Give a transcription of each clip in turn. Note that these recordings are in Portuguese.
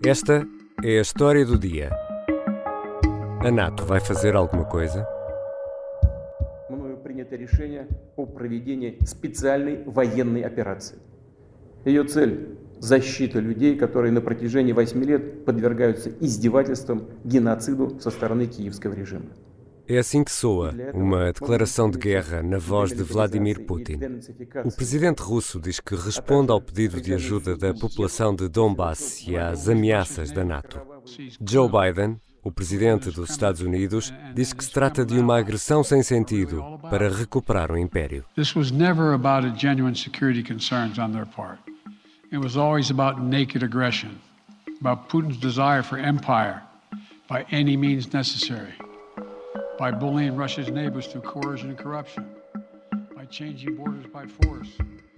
Esta é a história do dia. A НАТО vai fazer alguma coisa? Мною принято решение о проведении специальной военной операции. Ее цель – защита людей, которые на протяжении 8 лет подвергаются издевательствам, геноциду со стороны киевского режима. É assim que soa uma declaração de guerra na voz de Vladimir Putin. O presidente russo diz que responde ao pedido de ajuda da população de Donbass e às ameaças da NATO. Joe Biden, o presidente dos Estados Unidos, diz que se trata de uma agressão sem sentido para recuperar o império. This was never about a genuine security concerns on their part. It was always about naked aggression, about Putin's desire for empire by any means necessary, by bullying Russia's neighbors through coercion and corruption, by changing borders by force.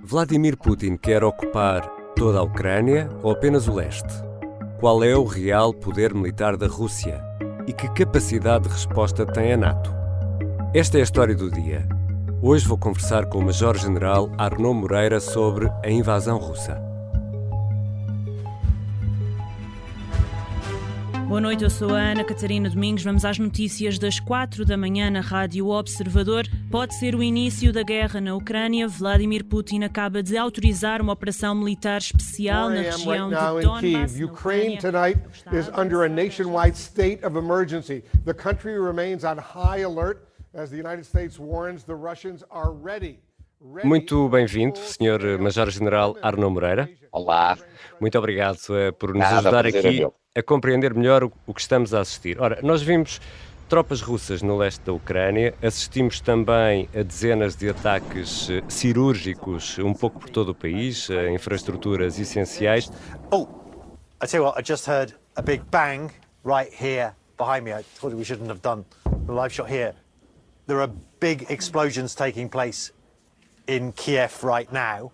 Vladimir Putin quer ocupar toda a Ucrânia ou apenas o leste? Qual é o real poder militar da Rússia? E que capacidade de resposta tem a NATO? Esta é a história do dia. Hoje vou conversar com o Major-General Arnaud Moreira sobre a invasão russa. Boa noite, eu sou a Ana Catarina Domingos. Vamos às notícias das 4 da manhã na Rádio Observador. Pode ser o início da guerra na Ucrânia. Vladimir Putin acaba de autorizar uma operação militar especial na região de Donbass. Ukraine tonight is under a nationwide state of emergency. The country remains on high alert as the United States warns the Russians are ready. Muito bem-vindo, Sr. Major-General Arnaud Moreira. Olá. Muito obrigado por nos ajudar aqui a compreender melhor o que estamos a assistir. Ora, nós vimos tropas russas no leste da Ucrânia, assistimos também a dezenas de ataques cirúrgicos um pouco por todo o país, a infraestruturas essenciais. Oh, I tell you what, I just heard a big bang right here behind me. I thought we shouldn't have done the live shot here. There are big explosions taking place in Kiev right now.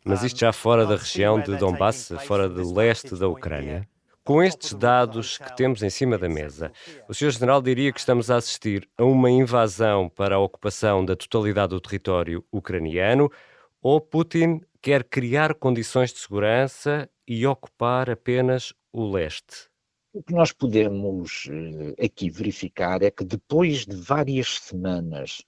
Mas isto já fora da região de Donbass, fora do leste da Ucrânia. Com estes dados que temos em cima da mesa, o Sr. General diria que estamos a assistir a uma invasão para a ocupação da totalidade do território ucraniano, ou Putin quer criar condições de segurança e ocupar apenas o leste? O que nós podemos aqui verificar é que depois de várias semanas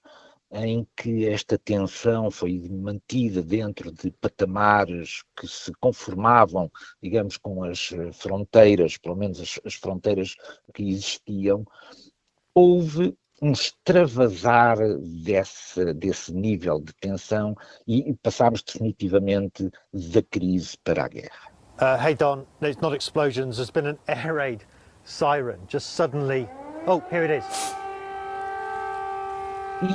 em que esta tensão foi mantida dentro de patamares que se conformavam, digamos, com as fronteiras, pelo menos as fronteiras que existiam, houve um extravasar desse nível de tensão e passámos definitivamente da crise para a guerra. Hey Don, it's not explosions, there's been an air raid siren, just suddenly, oh, here it is.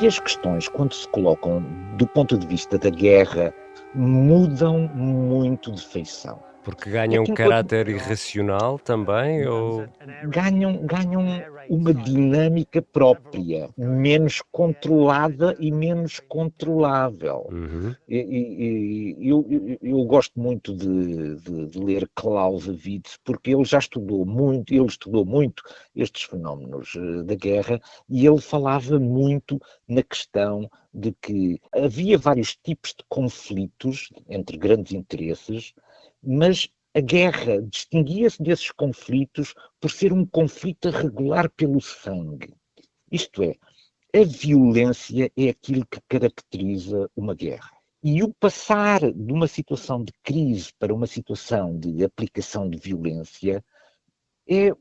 E as questões, quando se colocam do ponto de vista da guerra, mudam muito de feição. Porque ganham um caráter irracional também? Ou... Ganham uma dinâmica própria, menos controlada e menos controlável. Uhum. Eu gosto muito de ler Clausewitz, porque ele estudou muito estes fenómenos da guerra, e ele falava muito na questão de que havia vários tipos de conflitos entre grandes interesses, mas a guerra distinguia-se desses conflitos por ser um conflito a regular pelo sangue. Isto é, a violência é aquilo que caracteriza uma guerra. E o passar de uma situação de crise para uma situação de aplicação de violência é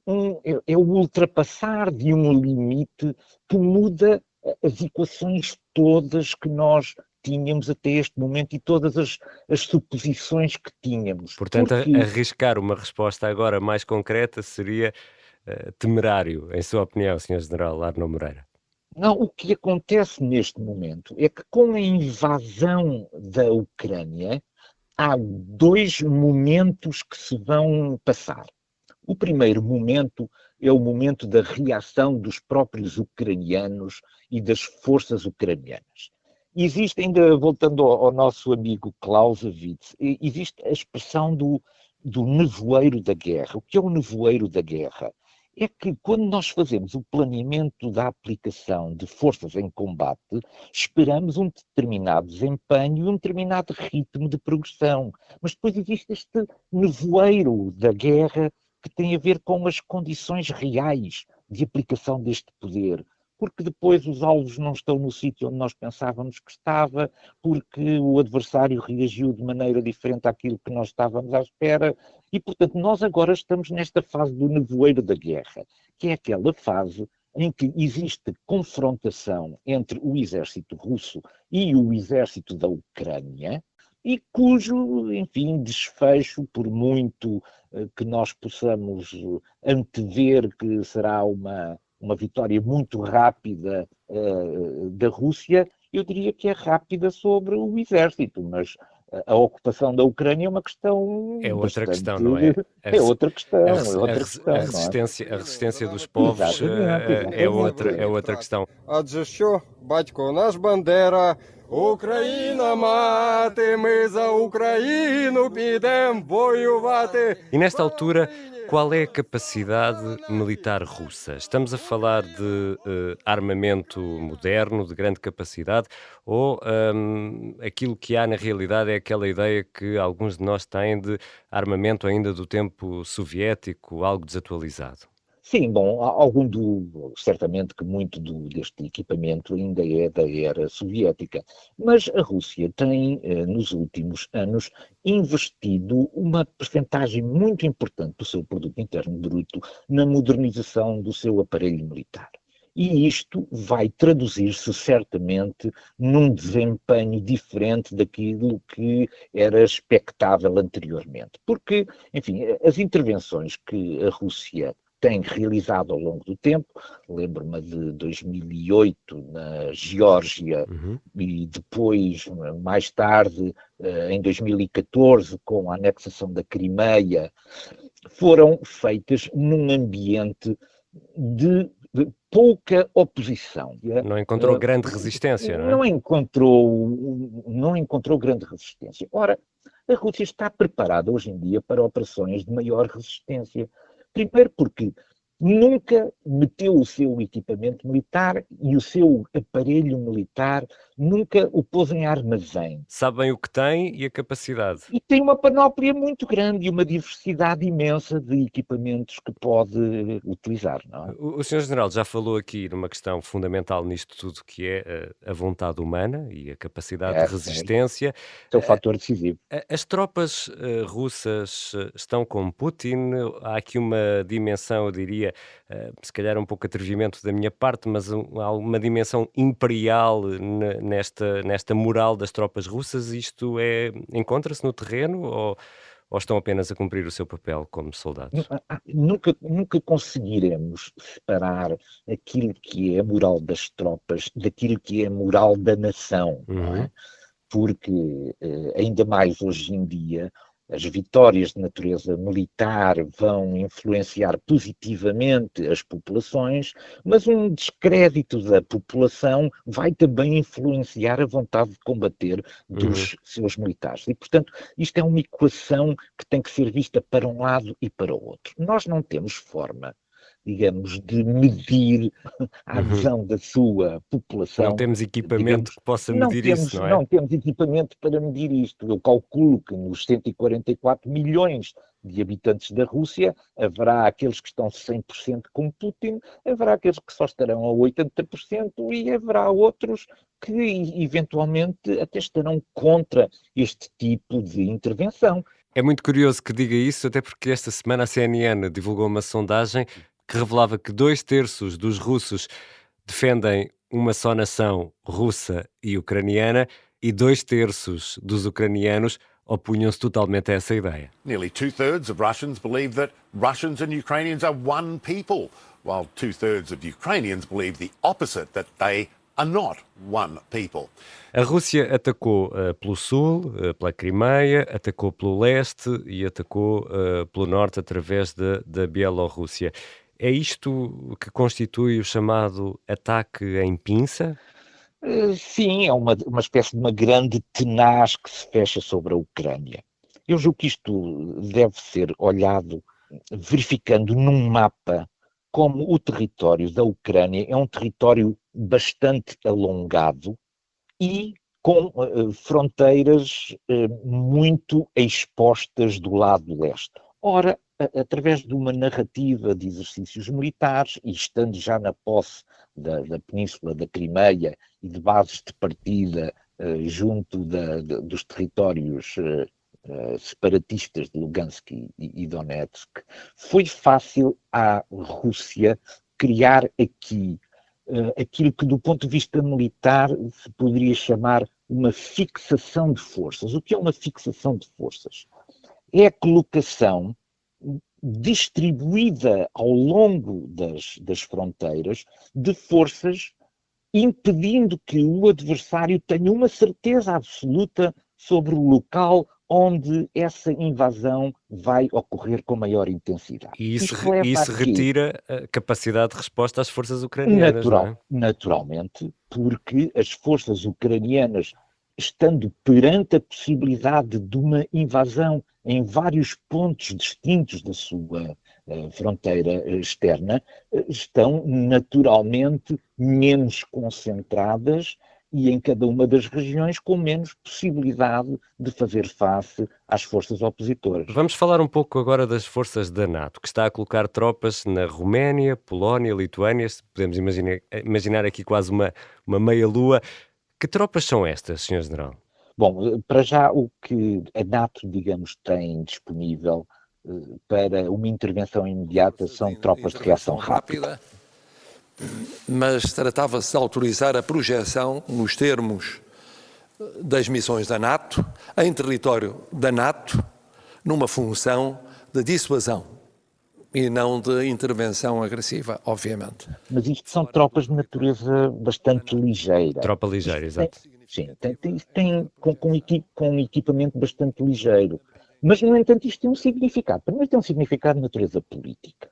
o ultrapassar de um limite que muda as equações todas que nós tínhamos até este momento e todas as suposições que tínhamos. Portanto, arriscar uma resposta agora mais concreta seria temerário, em sua opinião, Sr. General Arnaud Moreira? Não, o que acontece neste momento é que com a invasão da Ucrânia há dois momentos que se vão passar. O primeiro momento é o momento da reação dos próprios ucranianos e das forças ucranianas. Existe, ainda voltando ao nosso amigo Clausewitz, existe a expressão do nevoeiro da guerra. O que é o nevoeiro da guerra? é que quando nós fazemos o planeamento da aplicação de forças em combate, esperamos um determinado desempenho e um determinado ritmo de progressão. Mas depois existe este nevoeiro da guerra que tem a ver com as condições reais de aplicação deste poder. Porque depois os alvos não estão no sítio onde nós pensávamos que estava, porque o adversário reagiu de maneira diferente àquilo que nós estávamos à espera, e portanto nós agora estamos nesta fase do nevoeiro da guerra, que é aquela fase em que existe confrontação entre o exército russo e o exército da Ucrânia, e cujo, enfim, desfecho, por muito que nós possamos antever que será uma vitória muito rápida da Rússia, eu diria que é rápida sobre o exército, mas a ocupação da Ucrânia é uma questão... É outra questão, não é? É outra questão, A resistência dos povos é outra questão. Адже що, батько наш Бандера, Україна мати, ми за Україну підем воювати. E nesta altura, qual é a capacidade militar russa? Estamos a falar de armamento moderno, de grande capacidade, ou aquilo que há na realidade é aquela ideia que alguns de nós têm de armamento ainda do tempo soviético, algo desatualizado? Sim, bom, certamente que muito deste equipamento ainda é da era soviética, mas a Rússia tem, nos últimos anos, investido uma percentagem muito importante do seu produto interno bruto na modernização do seu aparelho militar. E isto vai traduzir-se certamente num desempenho diferente daquilo que era expectável anteriormente. Porque, enfim, as intervenções que a Rússia tem realizado ao longo do tempo, lembro-me de 2008 na Geórgia e depois, mais tarde, em 2014, com a anexação da Crimeia, foram feitas num ambiente de pouca oposição. Não encontrou grande resistência, não é? Não encontrou grande resistência. Ora, a Rússia está preparada hoje em dia para operações de maior resistência. Primeiro porque nunca meteu o seu equipamento militar e o seu aparelho militar, nunca o pôs em armazém. Sabem o que tem e a capacidade. E tem uma panóplia muito grande e uma diversidade imensa de equipamentos que pode utilizar, não é? O Sr. General já falou aqui numa questão fundamental nisto tudo, que é a vontade humana e a capacidade de resistência. É o fator decisivo. As tropas russas estão com Putin. Há aqui uma dimensão, eu diria, se calhar um pouco atrevimento da minha parte, mas há uma dimensão imperial nesta moral das tropas russas. Isto encontra-se no terreno ou estão apenas a cumprir o seu papel como soldados? Nunca conseguiremos separar aquilo que é a moral das tropas daquilo que é a moral da nação, não é? Porque, ainda mais hoje em dia, as vitórias de natureza militar vão influenciar positivamente as populações, mas um descrédito da população vai também influenciar a vontade de combater dos seus militares. E, portanto, isto é uma equação que tem que ser vista para um lado e para o outro. Nós não temos forma, digamos, de medir a adesão da sua população. Não temos equipamento que possa medir isso, não é? Não temos equipamento para medir isto. Eu calculo que nos 144 milhões de habitantes da Rússia haverá aqueles que estão 100% com Putin, haverá aqueles que só estarão a 80% e haverá outros que eventualmente até estarão contra este tipo de intervenção. É muito curioso que diga isso, até porque esta semana a CNN divulgou uma sondagem que revelava que 2/3 dos russos defendem uma só nação, russa e ucraniana, e 2/3 dos ucranianos opunham-se totalmente a essa ideia. Nearly 2/3 of Russians believe that Russians and Ukrainians are one people, while 2/3 of Ukrainians believe the opposite, that they are not one people. A Rússia atacou pelo sul, pela Crimeia, atacou pelo leste e atacou pelo norte através da Bielorrússia. É isto que constitui o chamado ataque em pinça? Sim, é uma espécie de uma grande tenaz que se fecha sobre a Ucrânia. Eu julgo que isto deve ser olhado verificando num mapa como o território da Ucrânia é um território bastante alongado e com fronteiras muito expostas do lado leste. Ora, através de uma narrativa de exercícios militares, e estando já na posse da Península da Crimeia e de bases de partida junto dos territórios separatistas de Lugansk e Donetsk, foi fácil à Rússia criar aqui aquilo que do ponto de vista militar se poderia chamar uma fixação de forças. O que é uma fixação de forças? É a colocação distribuída ao longo das fronteiras de forças, impedindo que o adversário tenha uma certeza absoluta sobre o local onde essa invasão vai ocorrer com maior intensidade. E isso retira a capacidade de resposta às forças ucranianas, não é? Naturalmente, porque as forças ucranianas, estando perante a possibilidade de uma invasão em vários pontos distintos da sua fronteira externa, estão naturalmente menos concentradas e em cada uma das regiões com menos possibilidade de fazer face às forças opositoras. Vamos falar um pouco agora das forças da NATO, que está a colocar tropas na Roménia, Polónia, Lituânia, podemos imaginar aqui quase uma meia-lua. Que tropas são estas, Sr. General? Bom, para já o que a NATO, digamos, tem disponível para uma intervenção imediata são tropas de reação rápida. Mas tratava-se de autorizar a projeção nos termos das missões da NATO, em território da NATO, numa função de dissuasão e não de intervenção agressiva, obviamente. Mas isto são tropas de natureza bastante ligeira. Tropa ligeira, exato. Sim, tem com equipamento bastante ligeiro. Mas, no entanto, isto tem um significado. Primeiro tem um significado de natureza política.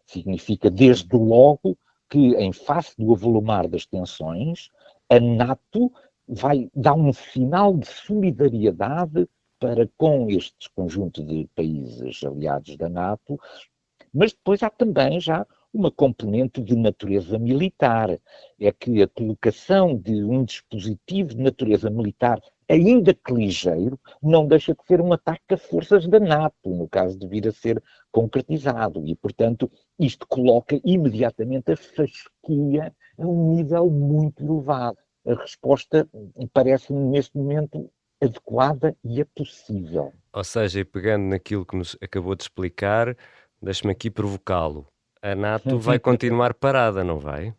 Significa, desde logo, que, em face do avolumar das tensões, a NATO vai dar um sinal de solidariedade para com este conjunto de países aliados da NATO, mas depois há também já uma componente de natureza militar. É que a colocação de um dispositivo de natureza militar, ainda que ligeiro, não deixa de ser um ataque a forças da NATO, no caso de vir a ser concretizado. E, portanto, isto coloca imediatamente a fasquia a um nível muito elevado. A resposta parece-me, neste momento, adequada e é possível. Ou seja, e pegando naquilo que nos acabou de explicar, deixe-me aqui provocá-lo. A NATO vai continuar parada, não vai?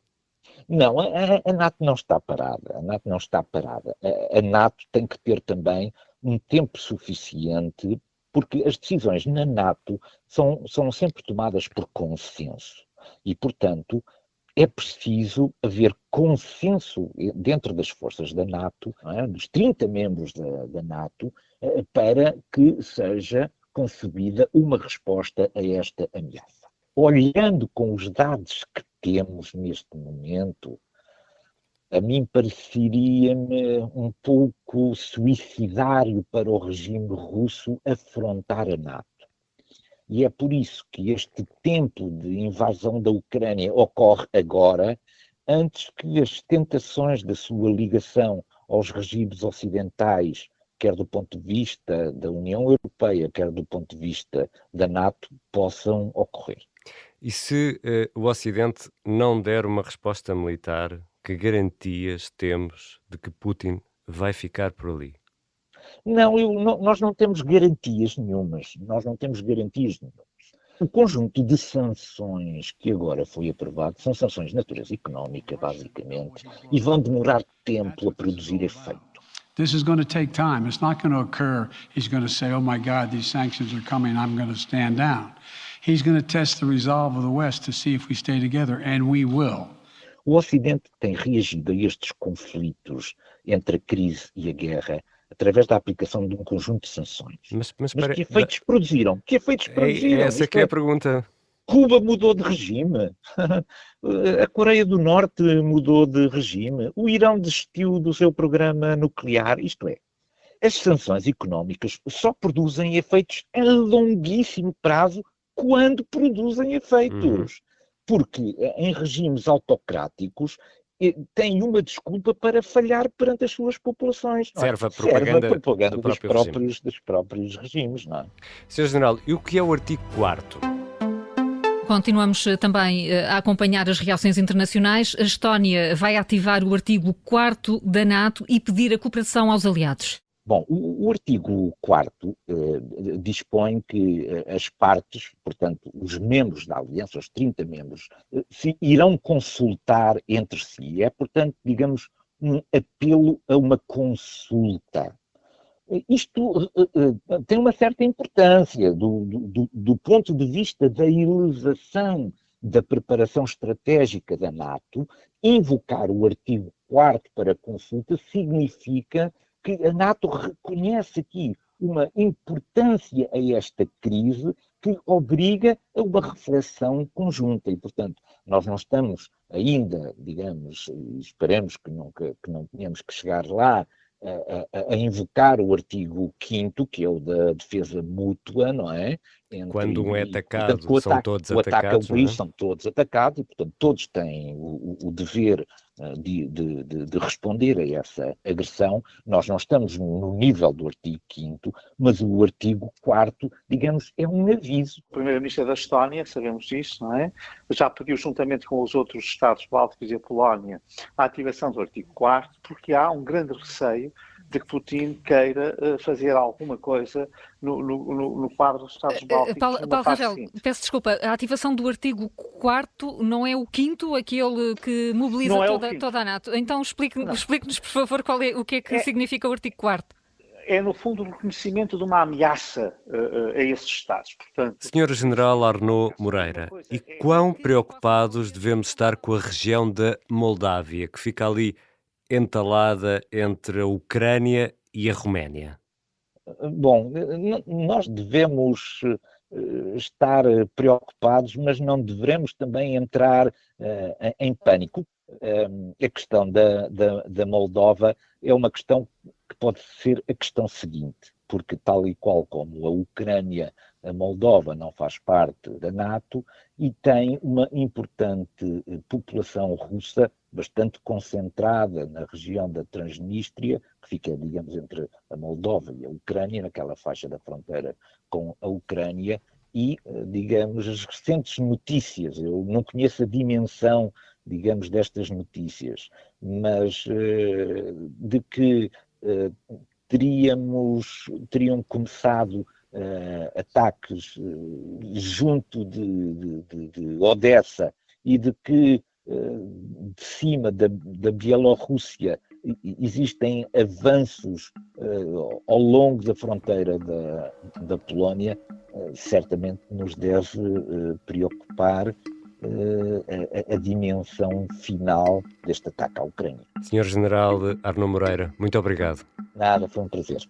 Não, a NATO não está parada. A NATO não está parada. A NATO tem que ter também um tempo suficiente, porque as decisões na NATO são sempre tomadas por consenso. E, portanto, é preciso haver consenso dentro das forças da NATO, dos 30 membros da NATO, para que seja concebida uma resposta a esta ameaça. Olhando com os dados que temos neste momento, a mim pareceria-me um pouco suicidário para o regime russo afrontar a NATO. E é por isso que este tempo de invasão da Ucrânia ocorre agora, antes que as tentações da sua ligação aos regimes ocidentais, quer do ponto de vista da União Europeia, quer do ponto de vista da NATO, possam ocorrer. E se o Ocidente não der uma resposta militar, que garantias temos de que Putin vai ficar por ali? Nós não temos garantias nenhumas. O conjunto de sanções que agora foi aprovado são sanções de natureza económica, basicamente, e vão demorar tempo a produzir efeito. This is going to take time. It's not going to occur. He's going to say, oh my God, these sanctions are coming, I'm going to stand down. He's going to test the resolve of the West to see if we stay together, and we will. O Ocidente tem reagido a estes conflitos entre a crise e a guerra através da aplicação de um conjunto de sanções. Mas que efeitos produziram? Essa que é a pergunta. Cuba mudou de regime, a Coreia do Norte mudou de regime, o Irão desistiu do seu programa nuclear, isto é, as sanções económicas só produzem efeitos a longuíssimo prazo quando produzem efeitos. porque em regimes autocráticos tem uma desculpa para falhar perante as suas populações. Serve a propaganda do dos próprios regimes. Não é? Sr. General, e o que é o artigo 4º? Continuamos também a acompanhar as reações internacionais. A Estónia vai ativar o artigo 4º da NATO e pedir a cooperação aos aliados. Bom, o artigo 4º dispõe que as partes, portanto, os membros da aliança, os 30 membros, se irão consultar entre si. É, portanto, digamos, um apelo a uma consulta. Isto tem uma certa importância do ponto de vista da elevação da preparação estratégica da NATO. Invocar o artigo 4º para consulta significa que a NATO reconhece aqui uma importância a esta crise que obriga a uma reflexão conjunta e, portanto, nós não estamos ainda, digamos, esperemos que não tenhamos que chegar lá, a invocar o artigo 5º, que é o da defesa mútua, não é? Quando um é atacado, portanto, são todos atacados. São todos atacados e, portanto, todos têm o dever de responder a essa agressão. Nós não estamos no nível do artigo 5º, mas o artigo 4º, digamos, é um aviso. O primeiro-ministro da Estónia, sabemos isso, não é? Já pediu, juntamente com os outros Estados bálticos e a Polónia, a ativação do artigo 4º, porque há um grande receio de que Putin queira fazer alguma coisa no quadro dos Estados Bálticos. Paulo Rangel, peço desculpa, a ativação do artigo 4º não é o 5º, aquele que mobiliza toda a NATO. Então explique-nos, por favor, o que é que significa o artigo 4º. É, no fundo, o reconhecimento de uma ameaça a esses Estados. Portanto, Sr. General Arnaud Moreira, e quão preocupados devemos estar com a região da Moldávia, que fica ali entalada entre a Ucrânia e a Roménia? Bom, nós devemos estar preocupados, mas não devemos também entrar em pânico. A questão da Moldova é uma questão que pode ser a questão seguinte, porque tal e qual como a Ucrânia, a Moldova não faz parte da NATO e tem uma importante população russa bastante concentrada na região da Transnistria, que fica, digamos, entre a Moldova e a Ucrânia, naquela faixa da fronteira com a Ucrânia, e, digamos, as recentes notícias, eu não conheço a dimensão, digamos, destas notícias, mas de que teriam começado ataques junto de Odessa e de que de cima da Bielorrússia existem avanços ao longo da fronteira da Polónia, certamente nos deve preocupar a dimensão final deste ataque à Ucrânia. Sr. General Arnaud Moreira, muito obrigado. Nada, foi um prazer.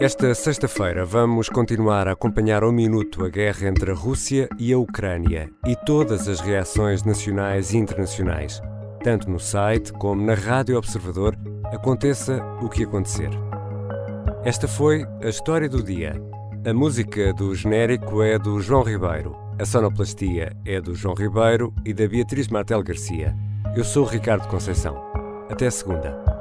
Esta sexta-feira vamos continuar a acompanhar ao minuto a guerra entre a Rússia e a Ucrânia e todas as reações nacionais e internacionais. Tanto no site como na Rádio Observador, aconteça o que acontecer. Esta foi a história do dia. A música do genérico é do João Ribeiro, a sonoplastia é do João Ribeiro e da Beatriz Martel Garcia. Eu sou o Ricardo Conceição. Até segunda.